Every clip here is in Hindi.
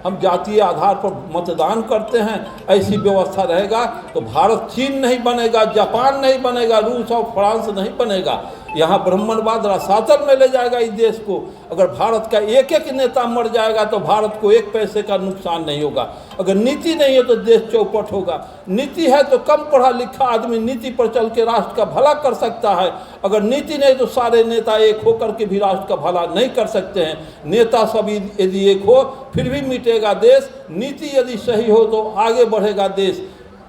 हम जातीय आधार पर मतदान करते हैं, ऐसी व्यवस्था रहेगा तो भारत चीन नहीं बनेगा, जापान नहीं बनेगा, रूस और फ्रांस नहीं बनेगा। यहाँ ब्राह्मणवाद रसातल में ले जाएगा इस देश को। अगर भारत का एक एक नेता मर जाएगा तो भारत को एक पैसे का नुकसान नहीं होगा। अगर नीति नहीं है तो देश चौपट होगा। नीति है तो कम पढ़ा लिखा आदमी नीति पर चल के राष्ट्र का भला कर सकता है। अगर नीति नहीं तो सारे नेता एक होकर के भी राष्ट्र का भला नहीं कर सकते हैं। नेता सब यदि एक हो फिर भी मिटेगा देश। नीति यदि सही हो तो आगे बढ़ेगा देश।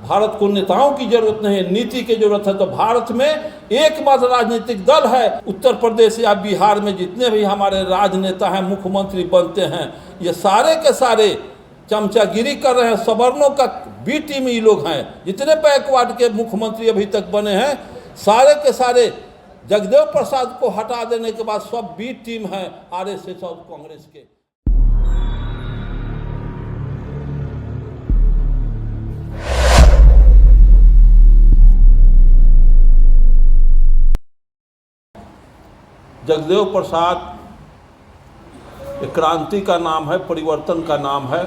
भारत को नेताओं की जरूरत नहीं है, नीति की जरूरत है। तो भारत में एकमात्र राजनीतिक दल है। उत्तर प्रदेश या बिहार में जितने भी हमारे राजनेता हैं, मुख्यमंत्री बनते हैं, ये सारे के सारे चमचागिरी कर रहे हैं। सवर्णों का बी टीम ये लोग हैं। जितने बैकवर्ड के मुख्यमंत्री अभी तक बने हैं सारे के सारे जगदेव प्रसाद को हटा देने के बाद सब बी टीम है आरएसएस और कांग्रेस के। जगदेव प्रसाद एक क्रांति का नाम है, परिवर्तन का नाम है।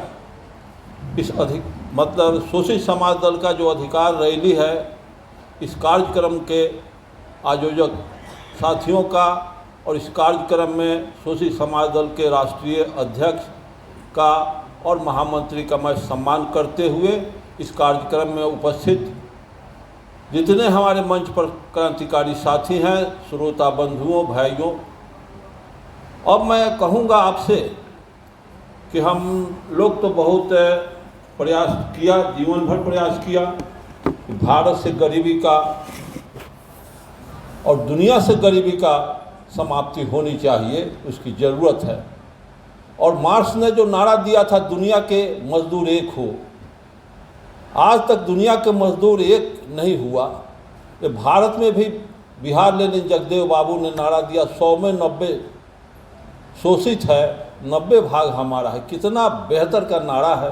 इस मतलब शोषित समाज दल का जो अधिकार रैली है, इस कार्यक्रम के आयोजक साथियों का और इस कार्यक्रम में शोषित समाज दल के राष्ट्रीय अध्यक्ष का और महामंत्री का मैं सम्मान करते हुए इस कार्यक्रम में उपस्थित जितने हमारे मंच पर क्रांतिकारी साथी हैं, श्रोता बंधुओं भाइयों, अब मैं कहूँगा आपसे कि हम लोग तो बहुत प्रयास किया, जीवन भर प्रयास किया कि भारत से गरीबी का और दुनिया से गरीबी का समाप्ति होनी चाहिए, उसकी ज़रूरत है। और मार्क्स ने जो नारा दिया था दुनिया के मजदूर एक हो, आज तक दुनिया के मजदूर एक नहीं हुआ। ये भारत में भी बिहार लेनिन जगदेव बाबू ने नारा दिया 100 में 90 शोषित है, 90 भाग हमारा है। कितना बेहतर का नारा है,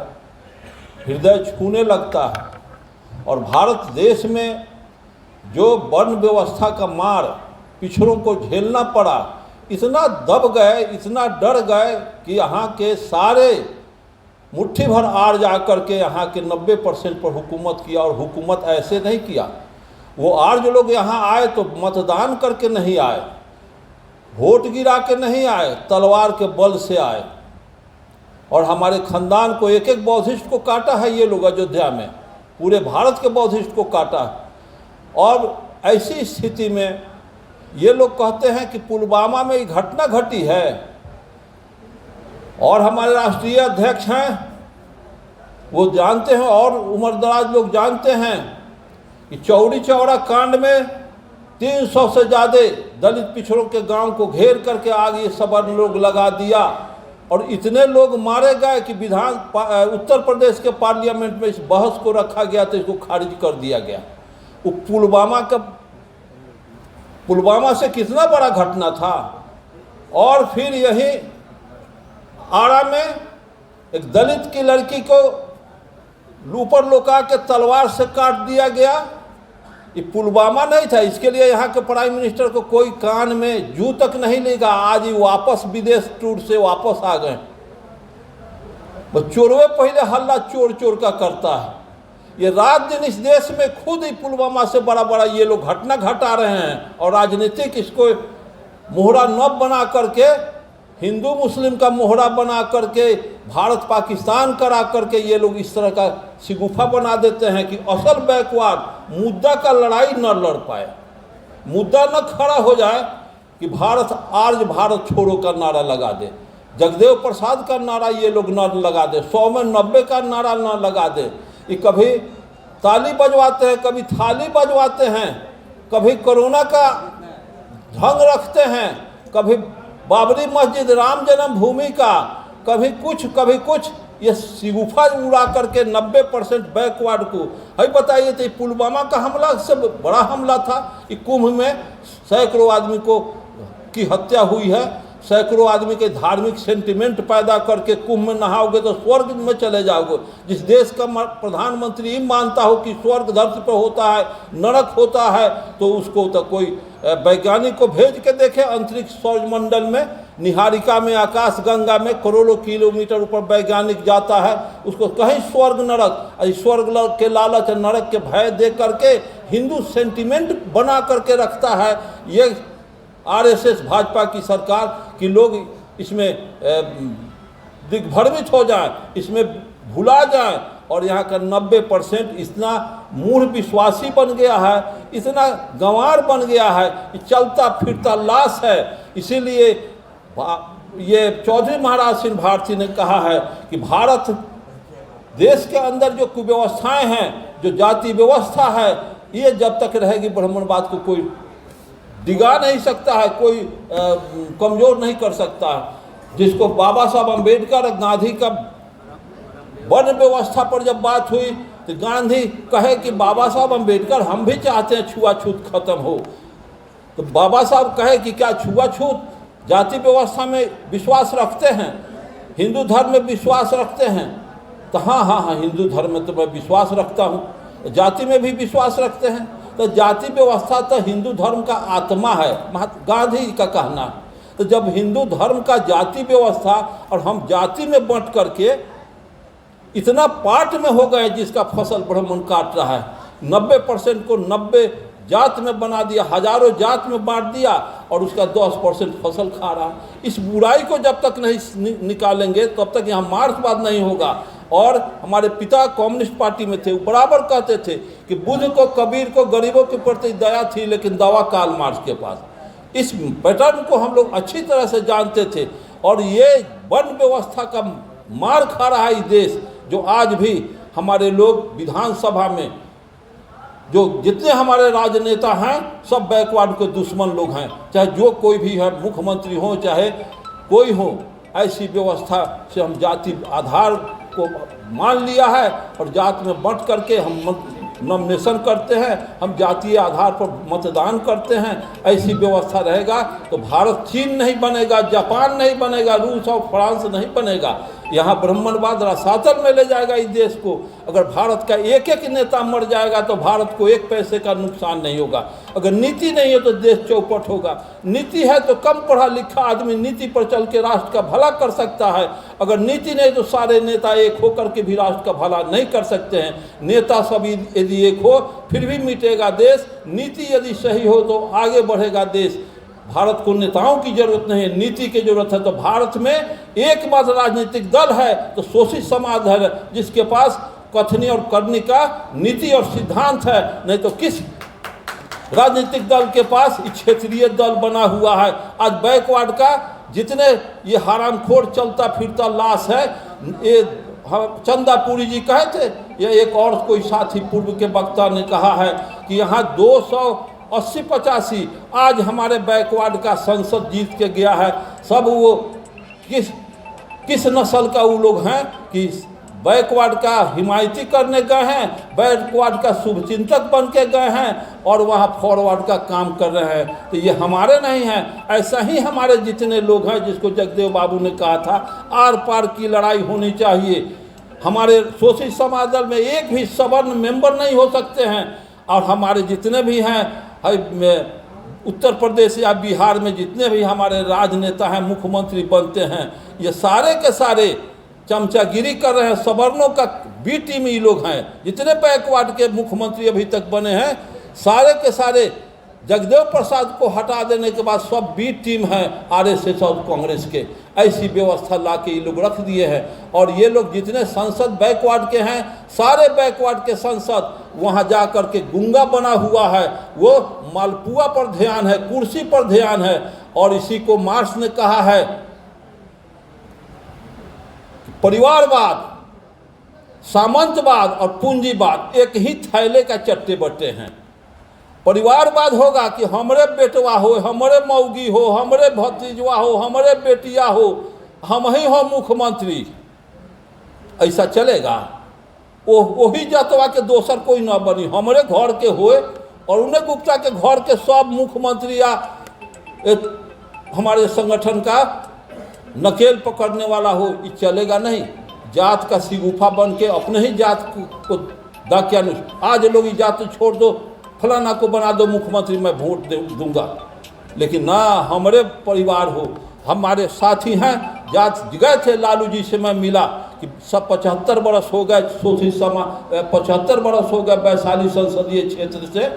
हृदय छूने लगता है। और भारत देश में जो वर्ण व्यवस्था का मार पिछड़ों को झेलना पड़ा, इतना दब गए, इतना डर गए कि यहाँ के सारे मुट्ठी भर आड़ जा करके यहाँ के 90% पर हुकूमत किया। और हुकूमत ऐसे नहीं किया, वो आड़ जो लोग यहाँ आए तो मतदान करके नहीं आए, वोट गिरा के नहीं आए, तलवार के बल से आए। और हमारे खानदान को एक एक बौद्धिस्ट को काटा है ये लोग अयोध्या में, पूरे भारत के बौद्धिस्ट को काटा है। और ऐसी स्थिति में ये लोग कहते हैं कि पुलवामा में ये घटना घटी है। और हमारे राष्ट्रीय अध्यक्ष हैं, वो जानते हैं और उम्रदराज लोग जानते हैं कि चौड़ी चौड़ा कांड में 300 से ज़्यादा दलित पिछड़ों के गांव को घेर करके आग ये सवर्ण लोग लगा दिया। और इतने लोग मारे गए कि उत्तर प्रदेश के पार्लियामेंट में इस बहस को रखा गया तो इसको खारिज कर दिया गया। वो पुलवामा से कितना बड़ा घटना था। और फिर यही आरा में एक दलित की लड़की को ऊपर लुका के तलवार से काट दिया गया। ये पुलवामा नहीं था, इसके लिए यहाँ के प्राइम मिनिस्टर को कोई कान में जू तक नहीं लेगा। आज ही वापस विदेश टूर से वापस आ गए। बस चोरवे पहले हल्ला चोर चोर का करता है। ये रात दिन इस देश में खुद ही पुलवामा से बड़ा बड़ा ये लोग घटना घटा रहे हैं। और राजनीतिक इसको मोहरा न बना करके, हिंदू मुस्लिम का मोहरा बना करके, भारत पाकिस्तान करा करके ये लोग इस तरह का शिगुफा बना देते हैं कि असल बैकवर्ड मुद्दा का लड़ाई न लड़ पाए, मुद्दा न खड़ा हो जाए कि भारत आर्य भारत छोड़ो का नारा लगा दे, जगदेव प्रसाद का नारा ये लोग न लगा दे, 100 में 90 का नारा न लगा दे। ये कभी ताली बजवाते हैं, कभी थाली बजवाते हैं, कभी कोरोना का ढंग रखते हैं, कभी बाबरी मस्जिद राम जन्मभूमि का, कभी कुछ ये शिगुफा उड़ा करके 90% बैकवर्ड को है। बताइए तो पुलवामा का हमला से बड़ा हमला था। कि कुंभ में सैकड़ों आदमी की हत्या हुई है, सैकड़ों आदमी के धार्मिक सेंटिमेंट पैदा करके कुंभ में नहाओगे तो स्वर्ग में चले जाओगे। जिस देश का प्रधानमंत्री ही मानता हो कि स्वर्ग धरती पर होता है, नरक होता है, तो उसको तो कोई वैज्ञानिक को भेज के देखे अंतरिक्ष सौरमंडल में, निहारिका में, आकाश गंगा में करोड़ों किलोमीटर ऊपर वैज्ञानिक जाता है, उसको कहीं स्वर्ग नरक, स्वर्ग के लालच नरक के भय दे करके हिंदू सेंटिमेंट बना करके रखता है ये आरएसएस भाजपा की सरकार, कि लोग इसमें दिग्भ्रमित हो जाए, इसमें भुला जाए। और यहाँ का 90% इतना मूढ़ विश्वासी बन गया है, इतना गंवार बन गया है, चलता फिरता लाश है। इसीलिए ये चौधरी महाराज सिंह भारती ने कहा है कि भारत देश के अंदर जो कुव्यवस्थाएं हैं, जो जाति व्यवस्था है, ये जब तक रहेगी ब्राह्मणवाद को कोई डिगा नहीं सकता है, कोई कमज़ोर नहीं कर सकता है। जिसको बाबा साहब अम्बेडकर और गांधी का वर्ण व्यवस्था पर जब बात हुई तो गांधी कहे कि बाबा साहब अम्बेडकर हम भी चाहते हैं छुआछूत खत्म हो, तो बाबा साहब कहे कि क्या छुआछूत जाति व्यवस्था में विश्वास रखते हैं, हिंदू धर्म में विश्वास रखते हैं? तो हाँ, हिंदू धर्म में तो मैं विश्वास रखता हूँ, जाति में भी विश्वास रखते हैं। तो जाति व्यवस्था तो हिंदू धर्म का आत्मा है, गांधी का कहना है। तो जब हिंदू धर्म का जाति व्यवस्था और हम जाति में बंट करके इतना पार्ट में हो गए जिसका फसल ब्राह्मण काट रहा है, 90% को 90 जात में बना दिया, हजारों जात में बांट दिया और उसका 10% फसल खा रहा है। इस बुराई को जब तक नहीं निकालेंगे तब तक यहाँ मार्क्सवाद नहीं होगा। और हमारे पिता कम्युनिस्ट पार्टी में थे, वो बराबर कहते थे कि बुद्ध को, कबीर को गरीबों के प्रति दया थी, लेकिन दवा कार्ल मार्क्स के पास। इस पैटर्न को हम लोग अच्छी तरह से जानते थे। और ये वर्ण व्यवस्था का मार खा रहा है देश, जो आज भी हमारे लोग विधानसभा में जो जितने हमारे राजनेता हैं सब बैकवर्ड के दुश्मन लोग हैं, चाहे जो कोई भी है, मुख्यमंत्री हो चाहे कोई हो। ऐसी व्यवस्था से हम जाति आधार को मान लिया है और जात में बंट करके हम नॉमिनेशन करते हैं, हम जातीय आधार पर मतदान करते हैं। ऐसी व्यवस्था रहेगा तो भारत चीन नहीं बनेगा, जापान नहीं बनेगा, रूस और फ्रांस नहीं बनेगा। यहाँ ब्राह्मणवाद रसातल में ले जाएगा इस देश को। अगर भारत का एक एक नेता मर जाएगा तो भारत को एक पैसे का नुकसान नहीं होगा। अगर नीति नहीं है तो देश चौपट होगा। नीति है तो कम पढ़ा लिखा आदमी नीति पर चल के राष्ट्र का भला कर सकता है। अगर नीति नहीं तो सारे नेता एक होकर के भी राष्ट्र का भला नहीं कर सकते हैं। नेता सब यदि एक हो फिर भी मिटेगा देश, नीति यदि सही हो तो आगे बढ़ेगा देश। भारत को नेताओं की जरूरत नहीं है, नीति की जरूरत है। तो भारत में एकमात्र राजनीतिक दल है तो शोषित समाज है, जिसके पास कथनी और करनी का नीति और सिद्धांत है। नहीं तो किस राजनीतिक दल के पास क्षेत्रीय दल बना हुआ है। आज बैकवर्ड का जितने ये हरामखोर चलता फिरता लाश है, ये चंदापुरी जी कहे थे, या एक और कोई साथी पूर्व के वक्ता ने कहा है कि यहाँ 280-85 आज हमारे बैकवर्ड का संसद जीत के गया है। सब वो किस नस्ल का वो लोग हैं कि बैकवर्ड का हिमायती करने गए हैं, बैकवर्ड का शुभचिंतक बन के गए हैं और वहाँ फॉरवर्ड का काम कर रहे हैं। तो ये हमारे नहीं हैं। ऐसा ही हमारे जितने लोग हैं, जिसको जगदेव बाबू ने कहा था आर पार की लड़ाई होनी चाहिए। हमारे शोषित समाज में एक भी सवर्ण मेंबर नहीं हो सकते हैं। और हमारे जितने भी हैं उत्तर प्रदेश या बिहार में जितने भी हमारे राजनेता हैं, मुख्यमंत्री बनते हैं, ये सारे के सारे चमचागिरी कर रहे हैं। सवर्णों का बी टीम ये लोग हैं। जितने बैकवर्ड के मुख्यमंत्री अभी तक बने हैं सारे के सारे जगदेव प्रसाद को हटा देने के बाद सब बी टीम है आरएसएस और कांग्रेस के। ऐसी व्यवस्था ला के ये लोग रख दिए हैं। और ये लोग जितने सांसद बैकवर्ड के हैं, सारे बैकवर्ड के सांसद वहाँ जा कर के गुंगा बना हुआ है। वो मालपुआ पर ध्यान है, कुर्सी पर ध्यान है। और इसी को मार्क्स ने कहा है परिवारवाद, सामंतवाद और पूंजीवाद एक ही थैले का चट्टे बट्टे हैं। परिवारवाद होगा कि हमरे बेटवा हो, हमरे मौगी हो, हमरे भतीजवा हो, हमरे बेटिया हो, हम ही हो मुख्यमंत्री, ऐसा चलेगा? वही जतवा के दोसर कोई ना बनी, हमरे घर के होए और उन्हें गुप्ता के घर के सब मुख्यमंत्री या हमारे संगठन का नकेल पकड़ने वाला हो, ये चलेगा नहीं। जात का सिगुफा बन के अपने ही जात को दाक्यानुष, आज लोग ये जात छोड़ दो, फलाना को बना दो मुख्यमंत्री, मैं वोट दूंगा। लेकिन ना, हमारे परिवार हो, हमारे साथी हैं। जात गए थे लालू जी से, मैं मिला कि सब 75 बरस हो गए, 75 बरस हो गए वैशाली संसदीय क्षेत्र से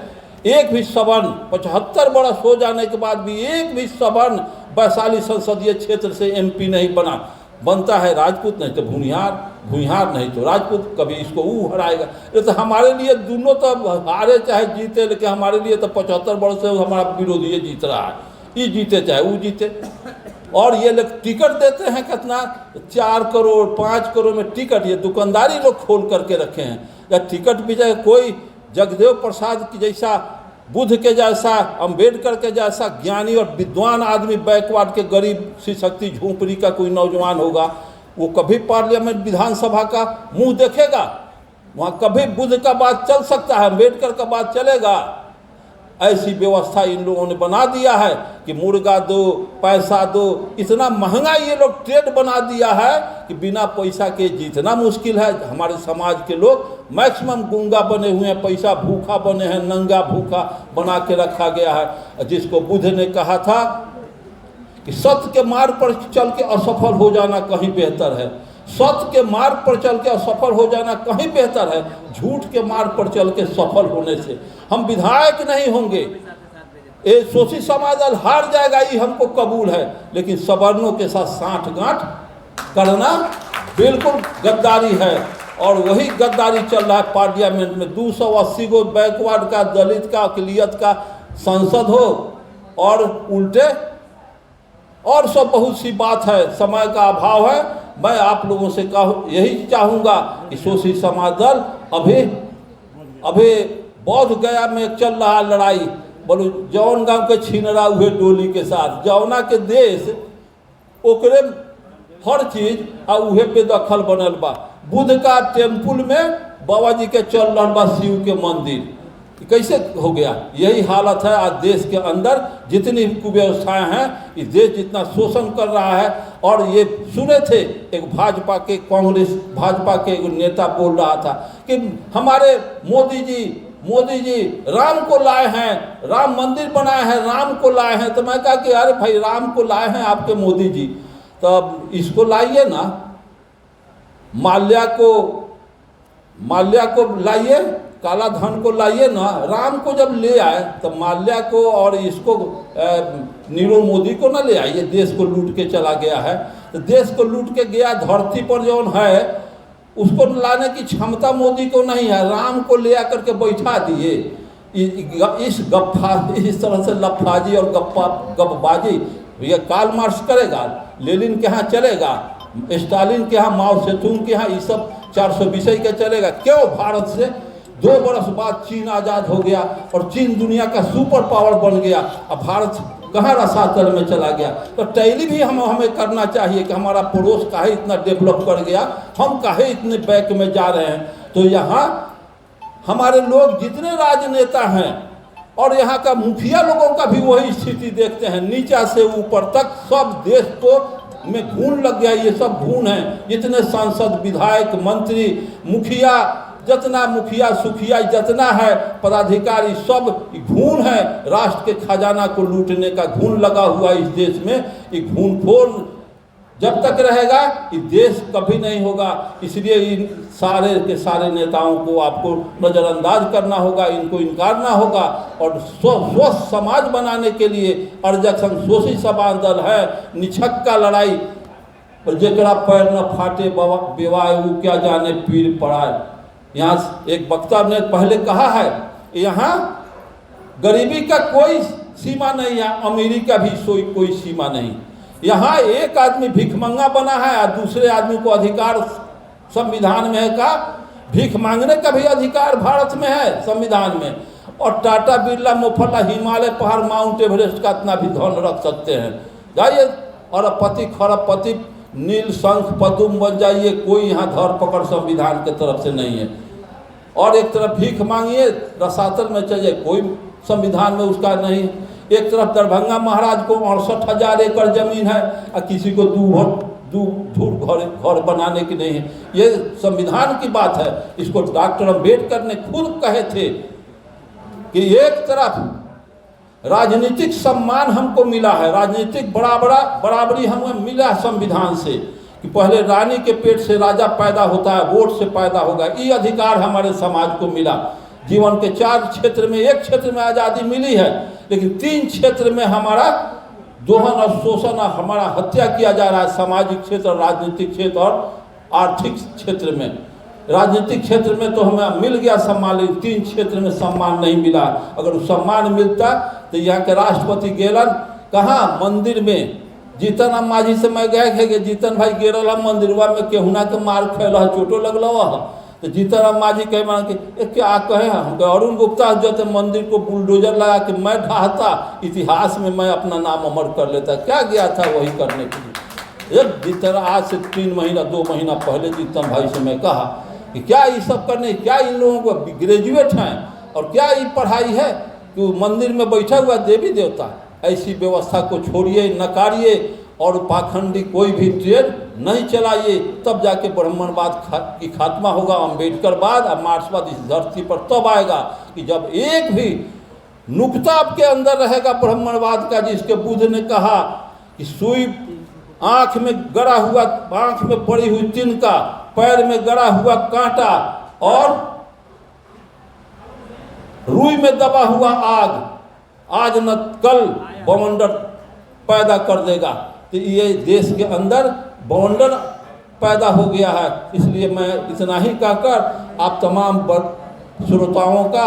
एक भी सवर्ण, 75 बरस हो जाने के बाद भी एक भी सवर्ण वैशाली संसदीय क्षेत्र से MP नहीं बना। बनता है राजपूत, नहीं तो भूमिहार, भूमिहार नहीं तो राजपूत, कभी इसको वो हराएगा। ये तो हमारे लिए दोनों तो हारे चाहे जीते, लेकिन हमारे लिए तो 75 वर्ष से हमारा विरोधी ये जीत रहा है, ये जीते चाहे वो जीते। और ये लोग टिकट देते हैं कितना, 4 करोड़ 5 करोड़ में टिकट, ये दुकानदारी लोग खोल करके रखे हैं। या टिकट भी जाए कोई जगदेव प्रसाद की जैसा, बुद्ध के जैसा, अंबेडकर के जैसा ज्ञानी और विद्वान आदमी, बैकवर्ड के गरीब सी शक्ति झोंपड़ी का कोई नौजवान होगा, वो कभी पार्लियामेंट विधानसभा का मुंह देखेगा? वहाँ कभी बुद्ध का बात चल सकता है, अंबेडकर का बात चलेगा? ऐसी व्यवस्था इन लोगों ने बना दिया है कि मुर्गा दो, पैसा दो, इतना महंगा ये लोग ट्रेड बना दिया है कि बिना पैसा के जीतना मुश्किल है। हमारे समाज के लोग मैक्सिमम गूंगा बने हुए हैं, पैसा भूखा बने हैं, नंगा भूखा बना के रखा गया है। जिसको बुद्ध ने कहा था कि सत्य के मार्ग पर चल के असफल हो जाना कहीं बेहतर है, सत्य के मार्ग पर चल के असफल हो जाना कहीं बेहतर है झूठ के मार्ग पर चल के सफल होने से। हम विधायक नहीं होंगे, ये शोषित समाज दल हार जाएगा, ये हमको कबूल है, लेकिन सवर्णों के साथ साठगांठ करना बिल्कुल गद्दारी है। और वही गद्दारी चल रहा है पार्लियामेंट में। 280 गो बैकवर्ड का, दलित का, अकलियत का संसद हो और उल्टे और सब बहुत सी बात है, समय का अभाव है। मैं आप लोगों से यही चाहूँगा कि शोषित समाज दल अभी बौद्ध गया में चल रहा लड़ाई, बोलो जौन गांव के छिनरा हुए डोली के साथ, जौना के देश ओकरे हर चीज आ उहे पे दखल बनल बा। बुद्ध का टेम्पुल में बाबा जी के चल रहा बा शिव के मंदिर, कैसे हो गया? यही हालत है आज देश के अंदर। जितनी कुव्यवस्थाएं हैं, इस देश जितना शोषण कर रहा है। और ये सुने थे एक भाजपा के, कांग्रेस भाजपा के एक नेता बोल रहा था कि हमारे मोदी जी राम को लाए हैं, राम मंदिर बनाए हैं, राम को लाए हैं। तो मैं कहा कि अरे भाई, राम को लाए हैं आपके मोदी जी, तब इसको लाइए ना, माल्या को लाइए, काला धन को लाइए ना। राम को जब ले आए तो माल्या को और इसको नीरव मोदी को ना ले आइए। देश को लूट के चला गया है, तो देश को लूट के गया, धरती पर जो है उसको लाने की क्षमता मोदी को नहीं है। राम को ले आकर के बैठा दिए। इस तरह से लफाजी और गपबाजी ये कार्ल मार्क्स करेगा, लेनिन के यहाँ चलेगा, स्टालिन के यहाँ, माओ सेतुंग के यहाँ, ये सब 420 के चलेगा। क्यों? भारत से 2 बरस बाद चीन आज़ाद हो गया और चीन दुनिया का सुपर पावर बन गया। अब भारत कहाँ रसातल में चला गया? तो टैली भी हमें करना चाहिए कि हमारा पड़ोस काहे इतना डेवलप कर गया, हम काहे इतने बैक में जा रहे हैं। तो यहाँ हमारे लोग जितने राजनेता हैं और यहाँ का मुखिया लोगों का भी वही स्थिति देखते हैं, नीचा से ऊपर तक सब देश को में घून लग गया। ये सब घून है, जितने सांसद, विधायक, मंत्री, मुखिया, जितना मुखिया सुखिया जितना है पदाधिकारी, सब घून है। राष्ट्र के खजाना को लूटने का घून लगा हुआ इस देश में। ये घूनखोर जब तक रहेगा ये देश कभी नहीं होगा। इसलिए इन सारे के सारे नेताओं को आपको नज़रअंदाज करना होगा, इनको इनकारना होगा और स्वस्थ समाज बनाने के लिए अर्जक संघ शोषित समाज दल है। निछक्का लड़ाई और जकरा पैर न फाटे बेवाय वो क्या जाने पीर पड़ाए। यहाँ एक वक्ता ने पहले कहा है, यहाँ गरीबी का कोई सीमा नहीं है, अमीरी का भी कोई सीमा नहीं। यहाँ एक आदमी भिखमंगा बना है और दूसरे आदमी को अधिकार संविधान में है का भीख मांगने का भी अधिकार भारत में है संविधान में। और टाटा बिरला मोफल्ला हिमालय पहाड़ माउंट एवरेस्ट का इतना भी धन रख सकते हैं। जाइए अरबपति खरबपति नील शंख पदुम बन जाइए, कोई यहाँ धरपकड़ संविधान के तरफ से नहीं है। और एक तरफ भीख मांगिए रसातल में चलिए, कोई संविधान में उसका नहीं। एक तरफ दरभंगा महाराज को 68,000 एकड़ जमीन है और किसी को दूर घर बनाने की नहीं है। ये संविधान की बात है। इसको डॉक्टर अम्बेडकर ने खुद कहे थे कि एक तरफ राजनीतिक सम्मान हमको मिला है, राजनीतिक बराबरी हमें मिला संविधान से कि पहले रानी के पेट से राजा पैदा होता है, वोट से पैदा होगा। ये अधिकार हमारे समाज को मिला। जीवन के 4 क्षेत्र में, एक क्षेत्र में आज़ादी मिली है, लेकिन 3 क्षेत्र में हमारा दोहन और शोषण और हमारा हत्या किया जा रहा है। सामाजिक क्षेत्र, राजनीतिक क्षेत्र और आर्थिक क्षेत्र में। राजनीतिक क्षेत्र में तो हमें मिल गया सम्मान, लेकिन 3 क्षेत्र में सम्मान नहीं मिला। अगर वो सम्मान मिलता तो यहाँ के राष्ट्रपति गेलन कहाँ मंदिर में, जीतन अम्मा जी से मैं गए थे कि जीतन भाई गेरल मंदिरवा में केहुना के मार खेल चोटो लगल। तो जीतन अम्मा जी कहे मान के क्या कहे हम अरुण गुप्ता जो थे मंदिर को बुलडोजर लगा के मैं ढाहता, इतिहास में मैं अपना नाम अमर कर लेता। क्या गया था वही करने के लिए। एक जीतन आज से 3 महीना 2 महीना पहले जीतन भाई से मैं कहा कि क्या ये सब करने, क्या इन लोगों को ग्रेजुएट हैं और क्या ये पढ़ाई है कि मंदिर में बैठा हुआ देवी देवता। ऐसी व्यवस्था को छोड़िए, नकारिए और पाखंडी कोई भी ट्रेड नहीं चलाइए, तब जाके ब्राह्मणवाद की खात्मा होगा। अम्बेडकरवाद और मार्क्सवाद इस धरती पर तब आएगा कि जब एक भी नुक्ता आपके अंदर रहेगा ब्राह्मणवाद का, जिसके बुद्ध ने कहा कि सुई आँख में गड़ा हुआ, आँख में पड़ी हुई तिनका, पैर में गड़ा हुआ कांटा और रुई में दबा हुआ आग आज न कल बवंडर पैदा कर देगा। तो ये देश के अंदर बवंडर पैदा हो गया है। इसलिए मैं इतना ही कहकर आप तमाम श्रोताओं का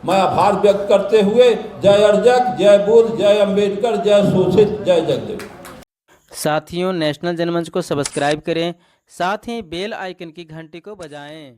मैं आभार व्यक्त करते हुए जय अर्जक, जय बुद्ध, जय अम्बेडकर, जय शोषित, जय जगदेव। साथियों, नेशनल जनमंच को सब्सक्राइब करें, साथ ही बेल आइकन की घंटी को बजाएं।